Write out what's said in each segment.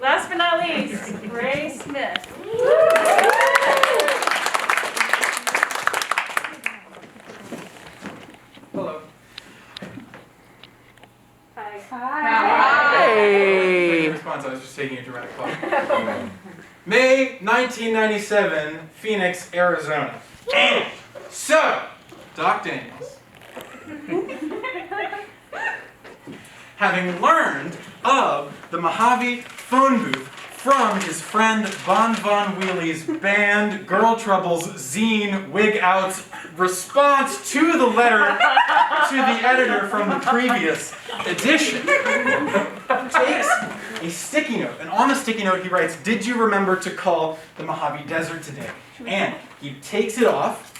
Last but not least, Ray Smith. Hello. Hi. Hey! Response, I was just taking a dramatic pause. May 1997, Phoenix, Arizona. And so, Doc Daniels, having learned of the Mojave Phone Booth from his friend Bon Von Wheely's band Girl Trouble's zine Wig Out's response to the letter to the editor from the previous edition, takes a sticky note, and on the sticky note he writes, "Did you remember to call the Mojave Desert today?" And he takes it off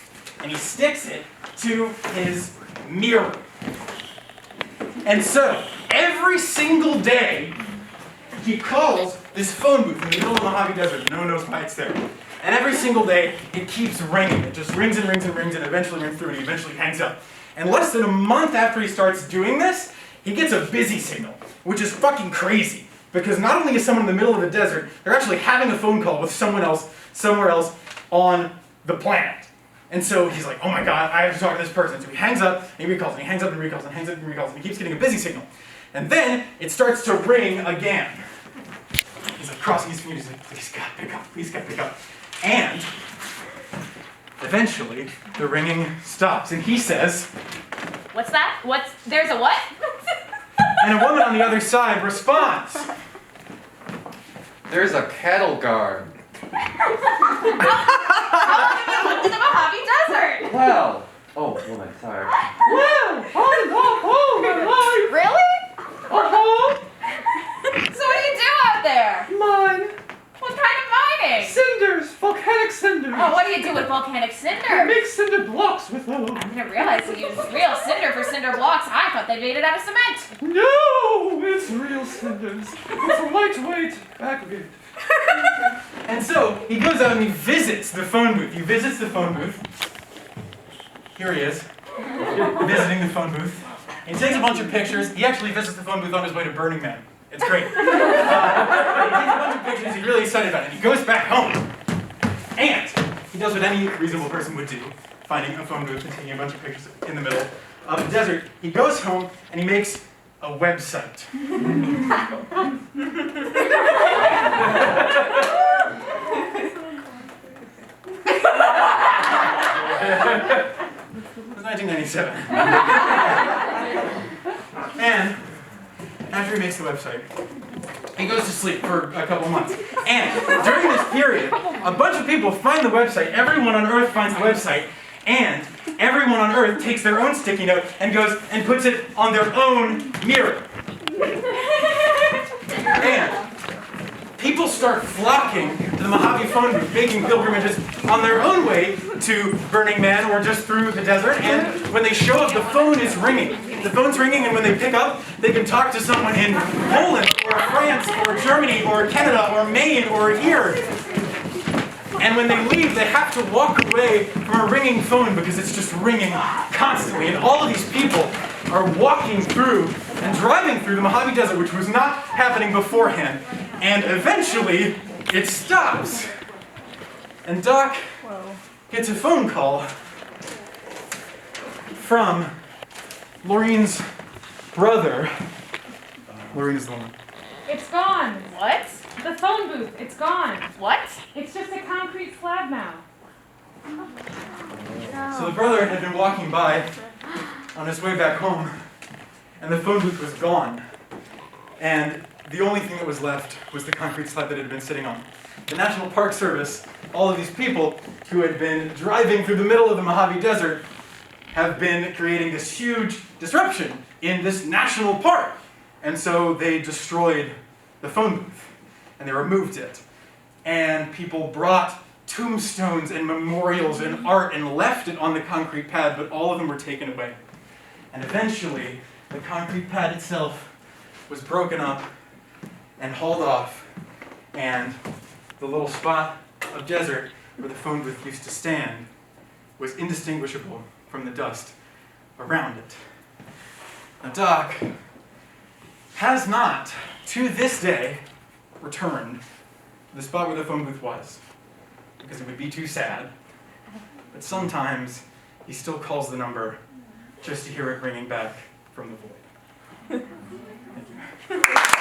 and he sticks it to his mirror. And so, every single day, he calls this phone booth in the middle of the Mojave Desert. No one knows why it's there. And every single day, it keeps ringing. It just rings and rings and rings and eventually rings through and he eventually hangs up. And less than a month after he starts doing this, he gets a busy signal, which is fucking crazy. Because not only is someone in the middle of the desert, they're actually having a phone call with someone else, somewhere else on the planet. And so he's like, oh my god, I have to talk to this person. So he hangs up and he recalls, and he hangs up and recalls, and hangs up and recalls, and he keeps getting a busy signal. And then it starts to ring again. He's like crossing his fingers, he's like, please God, pick up, please God, pick up. And eventually the ringing stops, and he says, What's that? There's a what? and a woman on the other side responds, There's a cattle guard. How long have you lived in the Mojave Desert? Well, woman, sorry. well, Really? uh-huh, So what do you do out there? mine, What kind of mining? cinders, volcanic cinders. Oh, what do you do with volcanic I cinder? make cinder blocks with them. I didn't realize you used real cinder for cinder blocks. I thought they made it out of cement. No, it's real cinders. It's a lightweight backgate. And so he goes out and he visits the phone booth. He visits the phone booth. Here he is, visiting the phone booth. He takes a bunch of pictures. He actually visits the phone booth on his way to Burning Man. It's great. He takes a bunch of pictures. He's really excited about it. And he goes back home. And he does what any reasonable person would do, finding a phone booth and taking a bunch of pictures in the middle of the desert. He goes home and he makes a website. It was 1997. And after he makes the website, he goes to sleep for a couple months. And during this period, a bunch of people find the website. Everyone on Earth finds the website. And everyone on Earth takes their own sticky note and goes and puts it on their own mirror. And people start flocking to the Mojave Phone Booth, making pilgrimages on their own way to Burning Man or just through the desert. And when they show up, the phone is ringing. The phone's ringing, and when they pick up, they can talk to someone in Poland or France or Germany or Canada or Maine or here. And when they leave, they have to walk away from a ringing phone because it's just ringing constantly. And all of these people are walking through and driving through the Mojave Desert, which was not happening beforehand. And eventually, it stops. And Doc gets a phone call from Laureen's brother. Laureen is the woman. It's gone. What? The phone booth, it's gone. What? It's just a concrete slab now. So the brother had been walking by on his way back home, and the phone booth was gone. And the only thing that was left was the concrete slab that it had been sitting on. The National Park Service, all of these people who had been driving through the middle of the Mojave Desert, have been creating this huge disruption in this national park. And so they destroyed the phone booth, and they removed it. And people brought tombstones and memorials and art and left it on the concrete pad, but all of them were taken away. And eventually, the concrete pad itself was broken up and hauled off, and the little spot of desert where the phone booth used to stand was indistinguishable from the dust around it. Now, Doc has not, to this day, returned to the spot where the phone booth was, because it would be too sad. But sometimes he still calls the number just to hear it ringing back from the void. Thank you.